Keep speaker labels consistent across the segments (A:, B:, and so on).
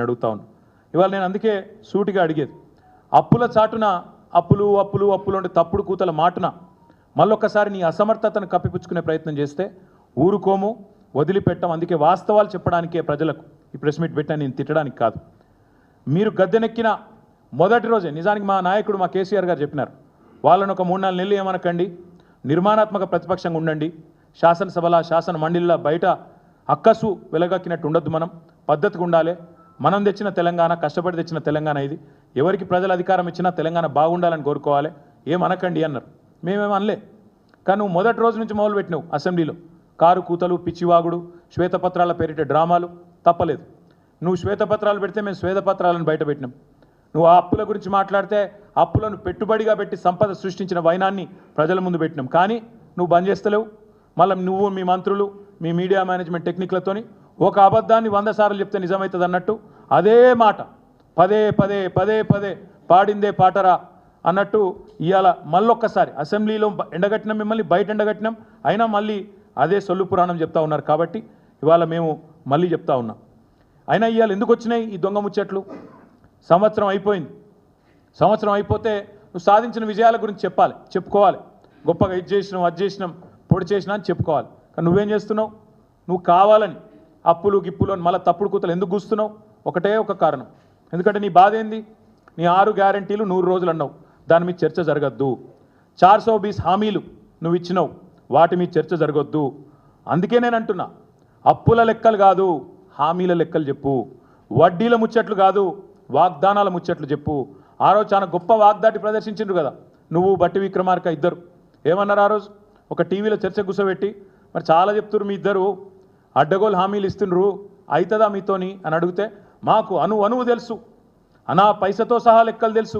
A: అడుగుతా ఉన్నాను. ఇవాళ నేను అందుకే సూటిగా అడిగేది, అప్పుల చాటున అప్పులు అప్పులు అప్పులు అంటే తప్పుడు కూతల మాటున మళ్ళొక్కసారి నీ అసమర్థతను కప్పిపుచ్చుకునే ప్రయత్నం చేస్తే ఊరుకోము, వదిలిపెట్టాం. అందుకే వాస్తవాలు చెప్పడానికే ప్రజలకు ఈ ప్రెస్ మీట్ పెట్టినా, నేను తిట్టడానికి కాదు. మీరు గద్దెనెక్కిన మొదటి రోజే నిజానికి మా నాయకుడు మా కేసీఆర్ గారు చెప్పినారు, వాళ్ళను ఒక 3-4 నెలలు ఏమనకండి, నిర్మాణాత్మక ప్రతిపక్షంగా ఉండండి, శాసనసభల శాసన మండలిలో బయట అక్కసు వెలగక్కినట్టు ఉండొద్దు, మనం పద్ధతిగా ఉండాలి, మనం తెచ్చిన తెలంగాణ, కష్టపడి తెచ్చిన తెలంగాణ ఇది, ఎవరికి ప్రజల అధికారం ఇచ్చినా తెలంగాణ బాగుండాలని కోరుకోవాలి, ఏమనకండి అన్నారు. మేమేమో అనలే. కానీ నువ్వు మొదటి రోజు నుంచి మొదలుపెట్టినావు అసెంబ్లీలో కారు కూతలు, పిచ్చివాగుడు, శ్వేతపత్రాల పేరిట డ్రామాలు. తప్పలేదు, నువ్వు శ్వేతపత్రాలు పెడితే మేము శ్వేతపత్రాలను బయట పెట్టినాం. నువ్వు ఆ అప్పుల గురించి మాట్లాడితే అప్పులను పెట్టుబడిగా పెట్టి సంపద సృష్టించిన వైనాన్ని ప్రజల ముందు పెట్టినాం. కానీ నువ్వు బంద్ చేస్తలేవు. మళ్ళీ నువ్వు, మీ మంత్రులు, మీ మీడియా మేనేజ్మెంట్ టెక్నిక్లతోని ఒక అబద్ధాన్ని 100 సార్లు చెప్తే నిజమవుతుంది అన్నట్టు అదే మాట పదే పదే పదే పదే పాడిందే పాటరా అన్నట్టు ఇవాళ మళ్ళొక్కసారి అసెంబ్లీలో ఎండగట్టినాం, మిమ్మల్ని బయట ఎండగట్టినాం, అయినా మళ్ళీ అదే సొల్లు పురాణం చెప్తా ఉన్నారు. కాబట్టి ఇవాళ మేము మళ్ళీ చెప్తా ఉన్నాం. అయినా ఇవాళ ఎందుకు వచ్చినాయి ఈ దొంగ ముచ్చట్లు? సంవత్సరం అయిపోయింది. సంవత్సరం అయిపోతే నువ్వు సాధించిన విజయాల గురించి చెప్పాలి, చెప్పుకోవాలి. గొప్పగా ఇది చేసినాం, అది చేసినాం, పొడి చేసినా అని చెప్పుకోవాలి. కానీ నువ్వేం చేస్తున్నావు? నువ్వు కావాలని అప్పులు గిప్పులు అని మళ్ళీ తప్పుడు కూతలు ఎందుకు కూస్తున్నావు? ఒకటే ఒక కారణం. ఎందుకంటే నీ బాధ ఏంది? నీ 6 గ్యారంటీలు 100 రోజులు అన్నావు, దాని మీద చర్చ జరగద్దు. 420 హామీలు నువ్వు ఇచ్చినావు, వాటి మీద చర్చ జరగొద్దు. అందుకే నేను అంటున్నా, అప్పుల లెక్కలు కాదు, హామీల లెక్కలు చెప్పు. వడ్డీల ముచ్చట్లు కాదు, వాగ్దానాల ముచ్చట్లు చెప్పు. ఆ రోజు చాలా గొప్ప వాగ్దాటి ప్రదర్శించిండ్రు కదా నువ్వు, బట్టి విక్రమార్క ఇద్దరు. ఏమన్నారు ఆ రోజు? ఒక టీవీలో చర్చ కూర్చోబెట్టి, మరి చాలా చెప్తున్నారు మీ ఇద్దరు, అడ్డగోలు హామీలు ఇస్తుండ్రు, అవుతుందా మీతోని అని అడిగితే, మాకు అణువు తెలుసు, అనా పైసతో సహా లెక్కలు తెలుసు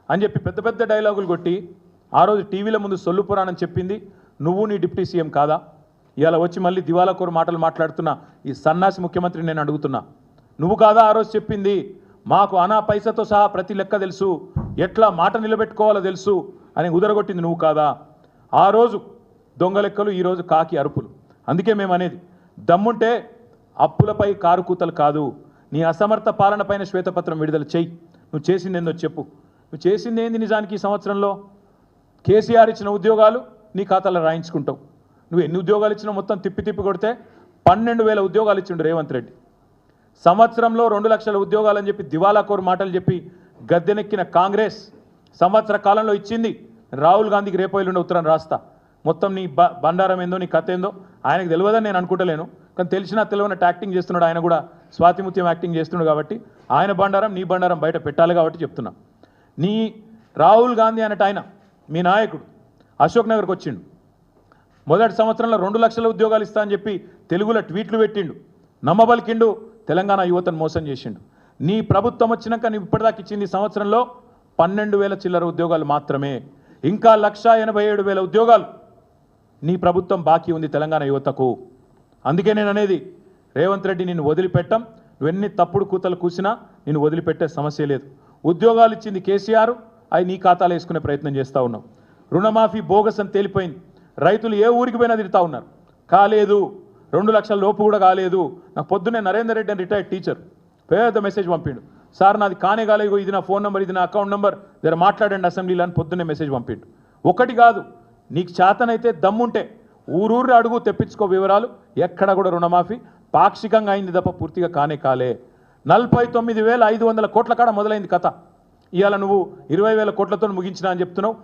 A: అని చెప్పి పెద్ద పెద్ద డైలాగులు కొట్టి ఆ రోజు టీవీల ముందు సొల్లు పురాణం చెప్పింది నువ్వు, నీ డిప్యూటీ సీఎం కాదా? ఇవాళ వచ్చి మళ్ళీ దివాలాకోరు మాటలు మాట్లాడుతున్నా ఈ సన్నాసి ముఖ్యమంత్రి నేను అడుగుతున్నా, నువ్వు కాదా ఆ రోజు చెప్పింది? మాకు అనా పైసతో సహా ప్రతి లెక్క తెలుసు, ఎట్లా మాట నిలబెట్టుకోవాలో తెలుసు అని ఉదరగొట్టింది నువ్వు కాదా? ఆ రోజు దొంగ లెక్కలు, ఈరోజు కాకి అరుపులు. అందుకే మేము అనేది, దమ్ముంటే అప్పులపై కారు కూతలు కాదు, నీ అసమర్థ పాలన పైన శ్వేతపత్రం విడుదల చెయ్యి. నువ్వు చేసింది ఏందో చెప్పు. నువ్వు చేసింది ఏంది నిజానికి ఈ సంవత్సరంలో? కేసీఆర్ ఇచ్చిన ఉద్యోగాలు నీ ఖాతాలో రాయించుకుంటావు. నువ్వు ఎన్ని ఉద్యోగాలు ఇచ్చినా మొత్తం తిప్పి తిప్పి కొడితే 12,000 ఉద్యోగాలు ఇచ్చిండు రేవంత్ రెడ్డి. సంవత్సరంలో 2 లక్షల ఉద్యోగాలు అని చెప్పి దివాలాకోరు మాటలు చెప్పి గద్దెనెక్కిన కాంగ్రెస్ సంవత్సర కాలంలో ఇచ్చింది. రాహుల్ గాంధీకి రేపు ఎల్లుండి ఉత్తరం రాస్తా, మొత్తం నీ బండారం ఏందో, నీ కథ ఏందో ఆయనకు తెలియదని నేను అనుకుంటలేను. కానీ తెలిసినా తెలియనట్టు యాక్టింగ్ చేస్తున్నాడు ఆయన కూడా, స్వాతిముత్యం యాక్టింగ్ చేస్తున్నాడు. కాబట్టి ఆయన బండారం, నీ బండారం బయట పెట్టాలి కాబట్టి చెప్తున్నా. నీ రాహుల్ గాంధీ అన్నట్టు ఆయన మీ నాయకుడు అశోక్ నగర్కి వచ్చిండు, మొదటి సంవత్సరంలో 2 లక్షల ఉద్యోగాలు ఇస్తా అని చెప్పి తెలుగులో ట్వీట్లు పెట్టిండు, నమ్మబలికిండు, తెలంగాణ యువతను మోసం చేసిండు. నీ ప్రభుత్వం వచ్చినాక నీ ఇప్పటిదాకా ఇచ్చింది సంవత్సరంలో 12,000 చిల్లర ఉద్యోగాలు మాత్రమే. ఇంకా 1,87,000 ఉద్యోగాలు నీ ప్రభుత్వం బాకీ ఉంది తెలంగాణ యువతకు. అందుకే నేను అనేది, రేవంత్ రెడ్డి నిన్ను వదిలిపెట్టం, నువ్వెన్ని తప్పుడు కూతలు కూసినా నిన్ను వదిలిపెట్టే సమస్య లేదు. ఉద్యోగాలు ఇచ్చింది కేసీఆర్, అవి నీ ఖాతాలో వేసుకునే ప్రయత్నం చేస్తూ ఉన్నావు. రుణమాఫీ బోగస్ అని తేలిపోయింది. రైతులు ఏ ఊరికి పోయినా తిడతా ఉన్నారు, కాలేదు, 2 లక్షల లోపు కూడా కాలేదు. నాకు పొద్దున్నే నరేందర్ రెడ్డి అని రిటైర్డ్ టీచర్ పెద్ద మెసేజ్ పంపిండు, సార్ నాది కానే కాలేదు, ఇది నా ఫోన్ నెంబర్, ఇది నా అకౌంట్ నెంబర్, దగ్గర మాట్లాడండి అసెంబ్లీలో అని పొద్దున్నే మెసేజ్ పంపిండు. ఒకటి కాదు, నీకు చేతనైతే దమ్ముంటే ఊరూరు అడుగు, తెప్పించుకో వివరాలు. ఎక్కడ కూడా రుణమాఫీ పాక్షికంగా అయింది తప్ప పూర్తిగా కానే కాలే. 49,500 కోట్ల కాడ మొదలైంది కథ. ఇవాళ నువ్వు 20,000 కోట్లతో ముగించినా అని చెప్తున్నావు.